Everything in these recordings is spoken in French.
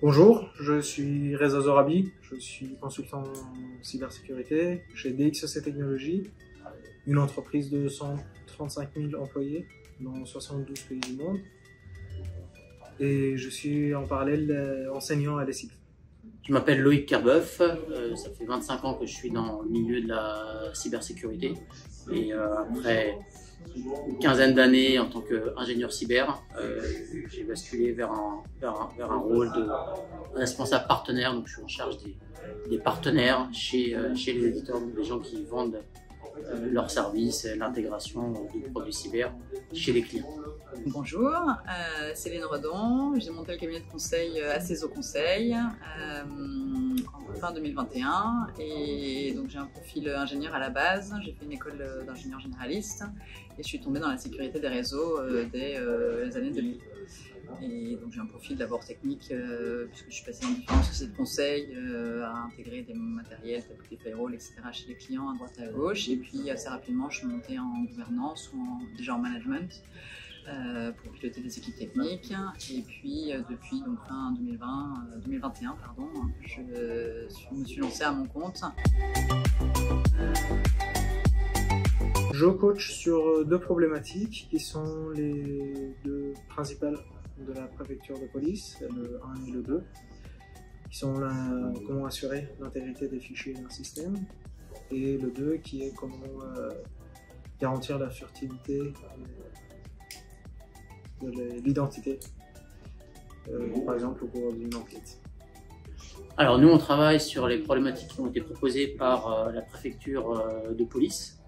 Bonjour, je suis Reza Zorabi, je suis consultant en cybersécurité chez DXC Technologies, une entreprise de 135 000 employés dans 72 pays du monde. Et je suis en parallèle enseignant à l'ESIF. Je m'appelle Loïc Kerbeuf, ça fait 25 ans que je suis dans le milieu de la cybersécurité et après une quinzaine d'années en tant qu'ingénieur cyber, j'ai basculé vers un rôle de responsable partenaire. Donc je suis en charge des partenaires chez les éditeurs, donc des gens qui vendent leurs services, l'intégration de produits cyber chez les clients. Bonjour, Céline Redon, j'ai monté le cabinet de conseil Acezo Conseil en fin 2021 et donc j'ai un profil ingénieur à la base, j'ai fait une école d'ingénieur généraliste et je suis tombée dans la sécurité des réseaux dès les années 2000. Et donc j'ai un profil d'abord technique puisque je suis passée dans différentes sociétés de conseil à intégrer des matériels tels que des firewalls, etc. chez les clients à droite et à gauche, et puis assez rapidement je suis montée en gouvernance ou déjà en management pour piloter des équipes techniques, et puis depuis donc fin 2021 je me suis lancée à mon compte. Je coach sur deux problématiques qui sont les deux principales de la préfecture de police, le 1 et le 2, qui sont comment assurer l'intégrité des fichiers d'un système, et le 2 qui est comment garantir la furtivité de l'identité, par exemple au cours d'une enquête. Alors nous on travaille sur les problématiques qui ont été proposées par la préfecture de police,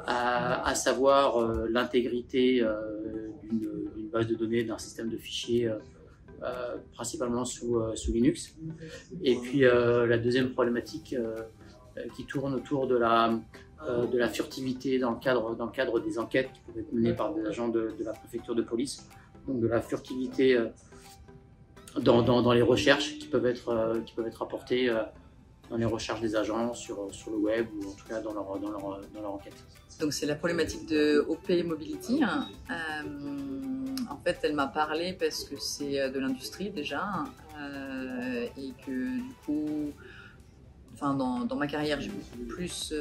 à savoir l'intégrité d'une base de données, d'un système de fichiers principalement sous Linux. Et puis la deuxième problématique qui tourne autour de la furtivité dans le cadre des enquêtes qui peuvent être menées par des agents de la préfecture de police. Donc de la furtivité dans les recherches qui peuvent être apportées dans les recherches des agents sur le web, ou en tout cas dans leur enquête. Donc c'est la problématique de OP Mobility. En fait, elle m'a parlé parce que c'est de l'industrie déjà, et que du coup, enfin, dans ma carrière, j'ai beaucoup plus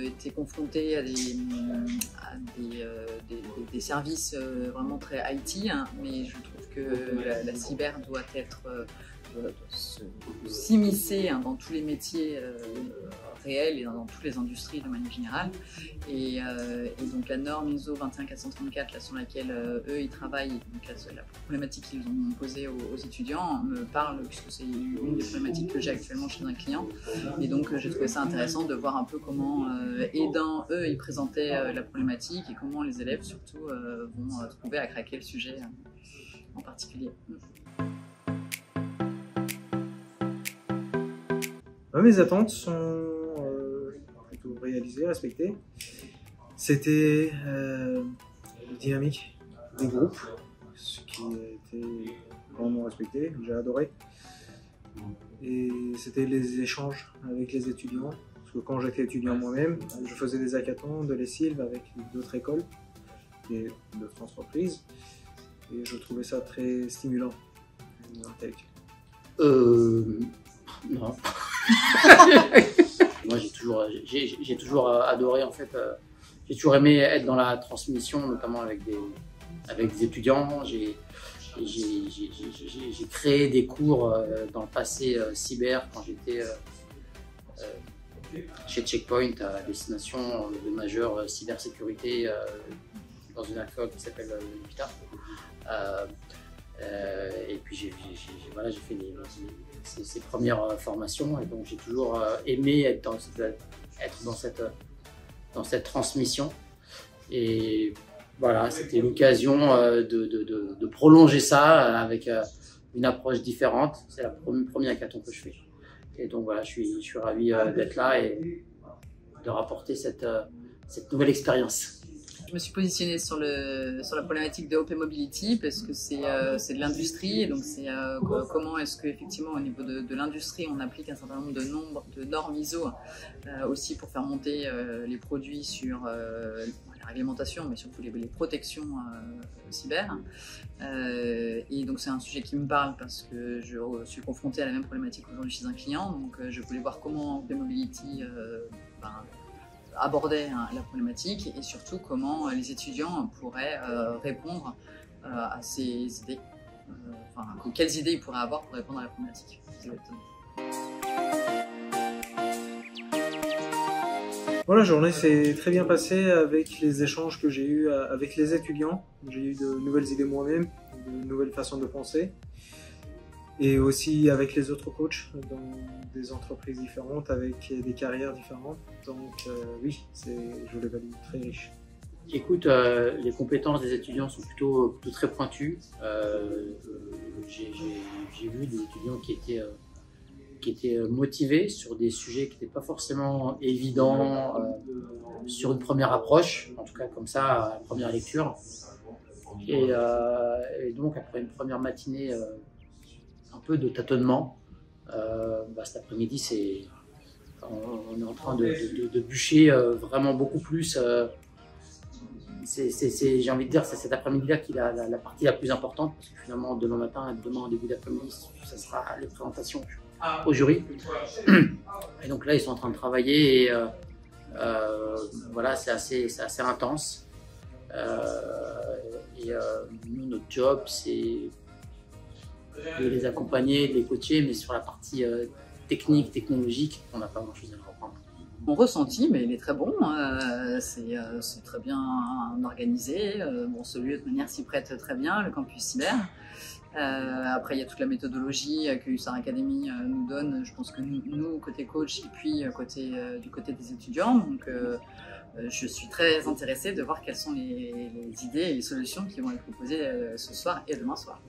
été confrontée à des services vraiment très IT, mais je trouve que la cyber doit s'immiscer dans tous les métiers réels et dans toutes les industries de manière générale. Et donc la norme ISO 21434, là, sur laquelle eux ils travaillent, donc la problématique qu'ils ont posée aux étudiants me parle, puisque c'est une des problématiques que j'ai actuellement chez un client. Et donc j'ai trouvé ça intéressant de voir un peu comment eux ils présentaient la problématique et comment les élèves surtout vont trouver à craquer le sujet en particulier. Mes attentes sont plutôt réalisées, respectées. C'était la dynamique des groupes, ce qui a été vraiment respecté, j'ai adoré. Et c'était les échanges avec les étudiants, parce que quand j'étais étudiant moi-même, je faisais des hackathons de l'ESILV avec d'autres écoles et d'autres entreprises, et je trouvais ça très stimulant, intellectuel. Non. Moi j'ai toujours adoré, en fait, j'ai toujours aimé être dans la transmission, notamment avec des étudiants. J'ai créé des cours dans le passé cyber quand j'étais chez Checkpoint à destination de majeurs cybersécurité dans une école qui s'appelle l'UPITA. Et puis j'ai fait ces premières formations, et donc j'ai toujours aimé être dans cette transmission. Et voilà, c'était l'occasion de prolonger ça avec une approche différente. C'est la première hackathon que je fais. Et donc voilà, je suis ravi d'être là et de rapporter cette nouvelle expérience. Je me suis positionnée sur la problématique de OP Mobility parce que c'est de l'industrie, et donc c'est comment est-ce qu'effectivement au niveau de l'industrie on applique un certain nombre de normes ISO aussi pour faire monter les produits sur la réglementation, mais surtout les protections cyber. Et Et donc c'est un sujet qui me parle parce que je suis confrontée à la même problématique aujourd'hui chez un client. Donc je voulais voir comment Play Mobility abordait la problématique et surtout comment les étudiants pourraient répondre à ces idées. Quelles idées ils pourraient avoir pour répondre à la problématique. Exactement. Voilà, la journée s'est très bien passée avec les échanges que j'ai eus avec les étudiants. J'ai eu de nouvelles idées moi-même, de nouvelles façons de penser. Et aussi avec les autres coachs dans des entreprises différentes, avec des carrières différentes. Donc oui, je l'évalue très riche. Écoute, les compétences des étudiants sont plutôt très pointues. J'ai vu des étudiants qui étaient motivés sur des sujets qui n'étaient pas forcément évidents sur une première approche, en tout cas comme ça, à la première lecture. Et donc après une première matinée un peu de tâtonnement, cet après-midi on est en train de bûcher vraiment beaucoup plus. J'ai envie de dire, c'est cet après-midi-là qui est la partie la plus importante, parce que finalement demain matin, demain en début d'après-midi, ça sera les présentations au jury. Et donc là, ils sont en train de travailler et voilà, c'est assez intense. Nous, notre job, c'est de les accompagner, de les coacher, mais sur la partie technologique, on n'a pas grand-chose à leur apprendre. Mon ressenti, mais il est très bon, c'est très bien organisé. Ce lieu de manière s'y prête très bien, le campus cyber. Après, il y a toute la méthodologie que USAR Academy nous donne, je pense que nous côté coach et puis du côté des étudiants. Donc, je suis très intéressée de voir quelles sont les idées et les solutions qui vont être proposées ce soir et demain soir.